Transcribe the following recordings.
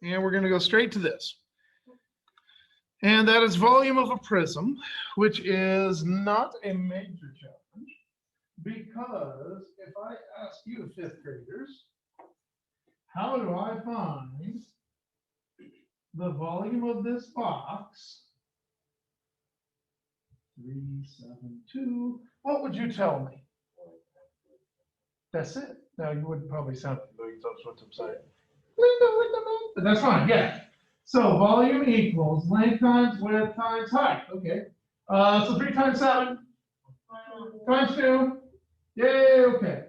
and we're going to go straight to this. And that is volume of a prism, which is not a major challenge, because if I ask you, fifth graders, how do I find the volume of this box? 372. What would you tell me? That's it. Now you wouldn't probably sound like that's what I'm saying. But that's fine, yeah. So volume equals length times width times height. Okay. So 3 times 7 times 2. Yay, okay.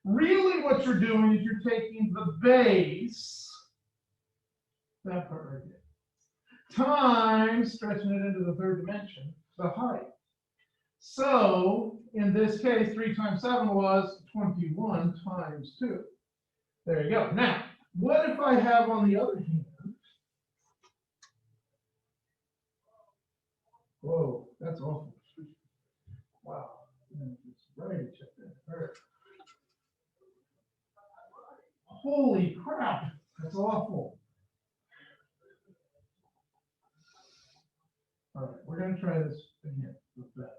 Really what you're doing is you're taking the base, that part right there, times, stretching it into the third dimension, the height. So in this case, 3 times 7 was 21 times 2. There you go. Now, what if I have on the other hand, whoa, that's awful. Wow. It's right up there. Holy crap, that's awful. All right, we're going to try this again with better.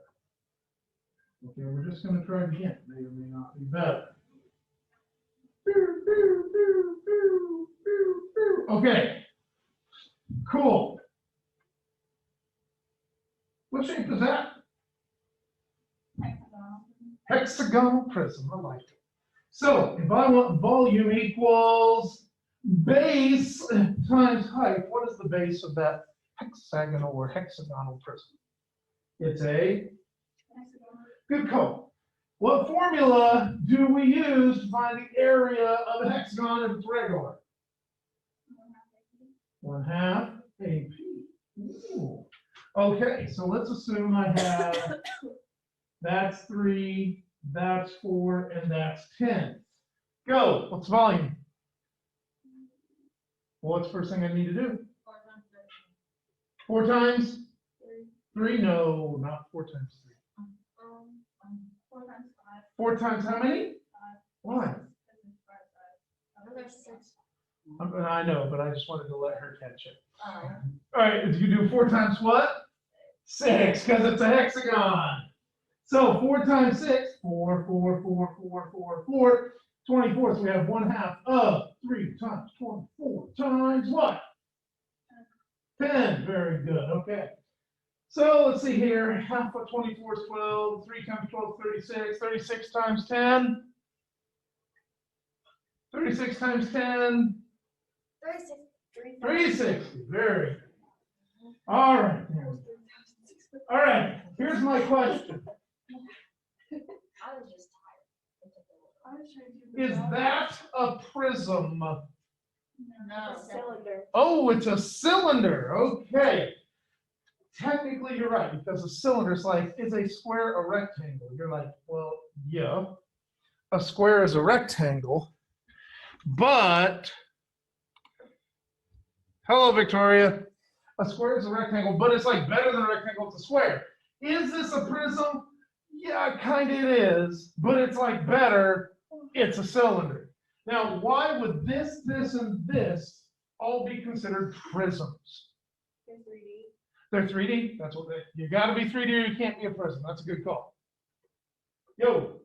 Okay, we're just going to try it again. May or may not be better. Okay, cool. What shape is that? Hexagonal prism. I like it. So if I want volume equals base times height, what is the base of that hexagonal or hexagonal prism? It's a good call. What formula do we use to find the area of a hexagon if it's regular? 1/2 AP. Ooh. Okay, so let's assume I have that's 3, that's 4, and that's 10. Go. What's volume? Well, what's the first thing I need to do? 4 times 3? No, not 4 times 3. 4 times 5. 4 times how many? 5. Why? There's 6. I know, but I just wanted to let her catch it. Oh. All right, if you do 4 times what? 6, because it's a hexagon. So 4 times 6, 4, 4, 4, 4, 4, 4, 24. So we have 1/2 of 3 times 24 times what? 10. Very good. Okay. So let's see here. Half of 24 is 12. 3 times 12 is 36. 36 times 10. 36 times 10. 360. Very good. All right. All right. Here's my question. I was just tired. Is that a prism? No. Cylinder. Oh, it's a cylinder. Okay. Technically, you're right, because a cylinder is like, is a square a rectangle? You're like, well, yeah. A square is a rectangle. But, hello, Victoria. A square is a rectangle, but it's like better than a rectangle, it's a square. Is this a prism? Yeah, kind of it is, but it's like better, it's a cylinder. Now, why would this, and this all be considered prisms? They're 3D. They're 3D? That's what you got to be 3D or you can't be a prism. That's a good call. Yo.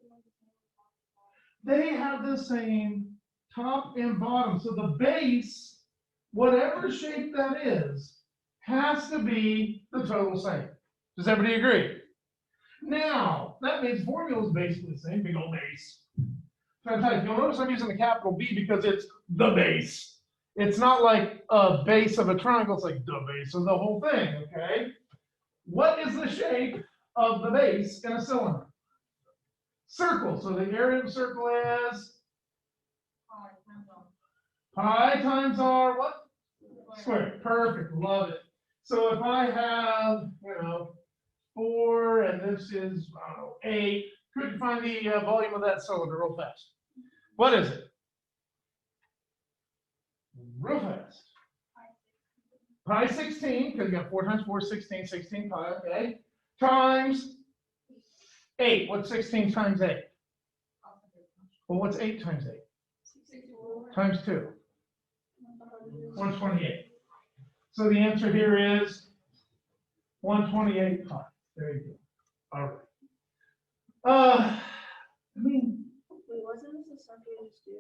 They have the same top and bottom. So the base, whatever shape that is, has to be the total same. Does everybody agree? Now, that means formula is basically the same, big old base. You'll notice I'm using the capital B because it's the base. It's not like a base of a triangle, it's like the base of the whole thing, okay? What is the shape of the base in a cylinder? Circle. So the area of a circle is pi times r what? Squared. Perfect. Love it. So if I have, 4 and this is, 8, could you find the volume of that cylinder real fast? What is it? Real fast. Pi 16, because you got 4 times 4 is 16, 16 pi, okay? Times 8. What's 16 times 8? Well, what's 8 times 8? 64. Times 2. 128. So the answer here is 128 pi. There you go. All right. I mean, Wait, wasn't this the stuff you just do?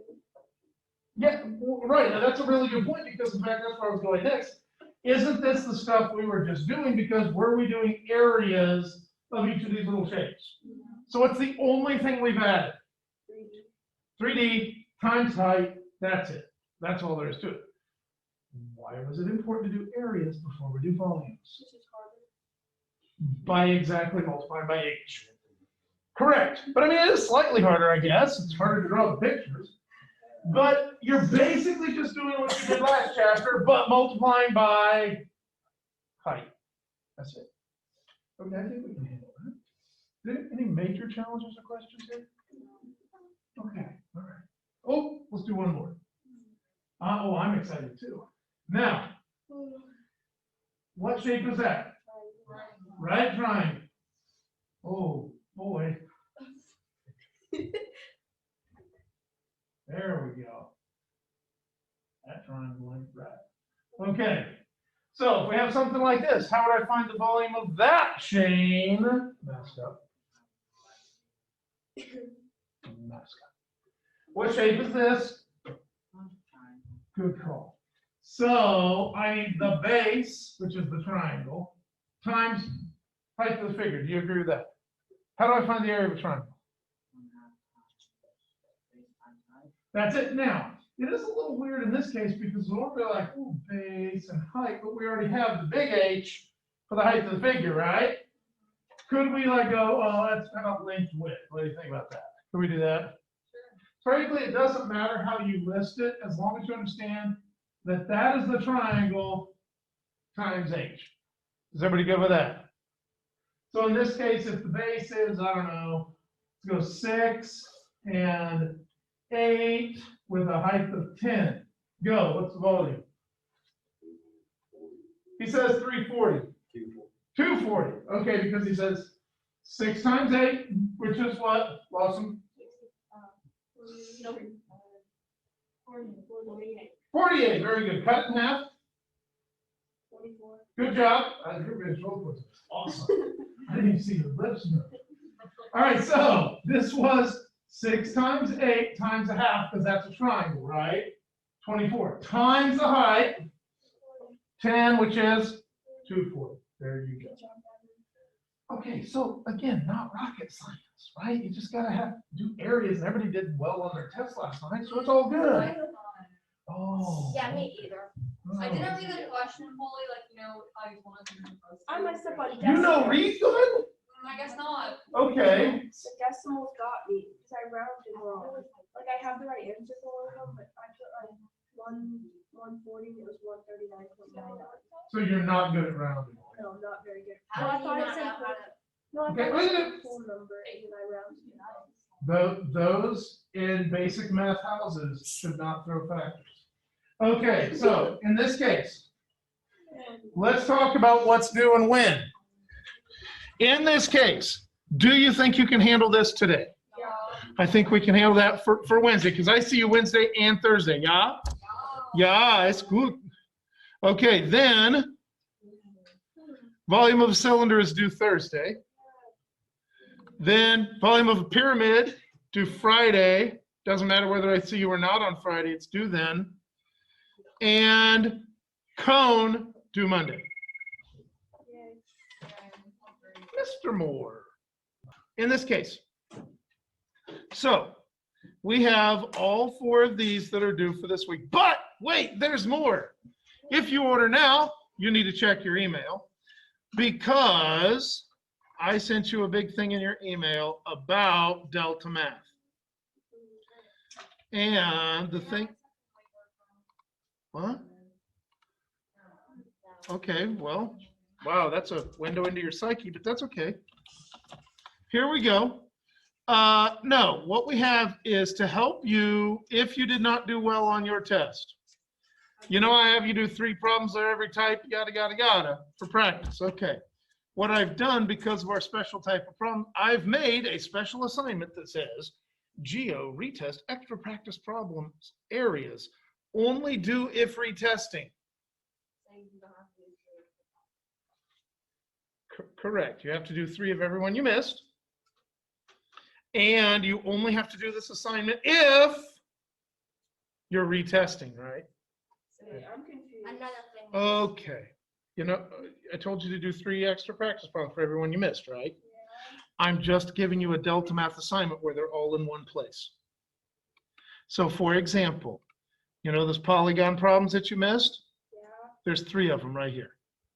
yeah, right. Now that's a really good point because in fact that's where I was going next. Isn't this the stuff we were just doing? Because were we doing areas of each of these little shapes? So what's the only thing we've added? 3D times height. That's it. That's all there is to it. Why was it important to do areas before we do volumes? This is harder. By exactly multiplying by h. Correct. But I mean, it is slightly harder, I guess. It's harder to draw the pictures. But you're basically just doing what you did last chapter, but multiplying by height. That's it. Okay, I think we can handle that. Any major challenges or questions here? Okay, all right. Oh, let's do one more. Oh, I'm excited too. Now, what shape is that? Right triangle. Oh, boy. There we go. That triangle ain't right. Okay. So if we have something like this, how would I find the volume of that, Shane? Messed up. Messed up. What shape is this? Good call. So I need the base, which is the triangle, times height of the figure. Do you agree with that? How do I find the area of a triangle? That's it. Now, it is a little weird in this case because we're like, ooh, base and height, but we already have the big H for the height of the figure, right? Could we like go, oh, that's kind of length width. What do you think about that? Can we do that? Frankly, it doesn't matter how you list it, as long as you understand that that is the triangle times H. Is everybody good with that? So in this case, if the base is, I don't know, let's go 6 and 8 with a height of 10. Go, what's the volume? He says 340. 240. Okay, because he says 6 times 8, which is what, Lawson? 48. Very good. Cut it in half. 44. Good job. Awesome. I didn't even see your lips move. All right, so this was 6 times 8 times a half, because that's a triangle, right? 24 times the height, 10, which is 240. There you go. Okay, so again, not rocket science, right? You just gotta have do areas, and everybody did well on their test last night, so it's all good. Oh. Yeah, me either. Oh. I didn't read the question fully, like, you know, how you want to post it. I messed up on You know read good? I guess not. Okay. The decimals got me because I rounded wrong. Like I have the right answer for one of them, but I put like 140. It was 139.99. So you're not good at rounding. No, not very good. How Well, do you I not thought it know said how to? no, I Okay, thought wait it a said minute. full number and then I rounded it. Those in basic math houses should not throw factors. Okay, so in this case, let's talk about what's due and when. In this case, do you think you can handle this today? Yeah. I think we can handle that for Wednesday, because I see you Wednesday and Thursday, yeah? Yeah, it's good. Okay, then, volume of a cylinder is due Thursday. Then, volume of a pyramid, due Friday. Doesn't matter whether I see you or not on Friday, it's due then. And cone, due Monday. Mr. Moore. In this case. So, we have all 4 of these that are due for this week. But, wait, there's more. If you order now, you need to check your email, because I sent you a big thing in your email about Delta Math. And the thing, what? Okay, well, wow, that's a window into your psyche, but that's okay. Here we go. No, what we have is to help you if you did not do well on your test. You know, I have you do 3 problems of every type, yada, yada, yada, for practice. Okay. What I've done, because of our special type of problem, I've made a special assignment that says, Geo retest extra practice problems areas only do if retesting. Saying you don't have to do three. Correct. You have to do 3 of everyone you missed. And you only have to do this assignment if you're retesting, right? Wait, I'm confused. Another thing. Okay. You know, I told you to do 3 extra practice problems for everyone you missed, right? I'm just giving you a Delta Math assignment where they're all in one place. So for example, you know those polygon problems that you missed? Yeah. There's 3 of them right here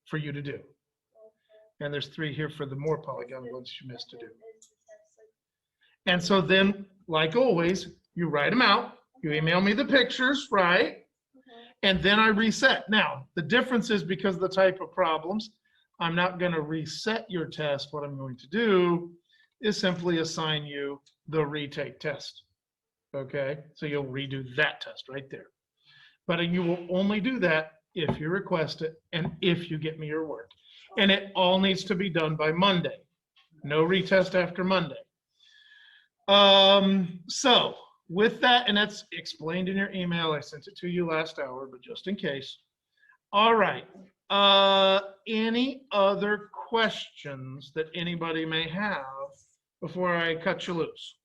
for you to do. And there's 3 here for the more polygon ones you missed to do. And so then, like always, you write them out, you email me the pictures, right? And then I reset. Now, the difference is because of the type of problems, I'm not going to reset your test. What I'm going to do is simply assign you the retake test. Okay? So you'll redo that test right there. But you will only do that if you request it and if you get me your work. And it all needs to be done by Monday. No retest after Monday. So with that, and that's explained in your email, I sent it to you last hour, but just in case. All right. Any other questions that anybody may have before I cut you loose?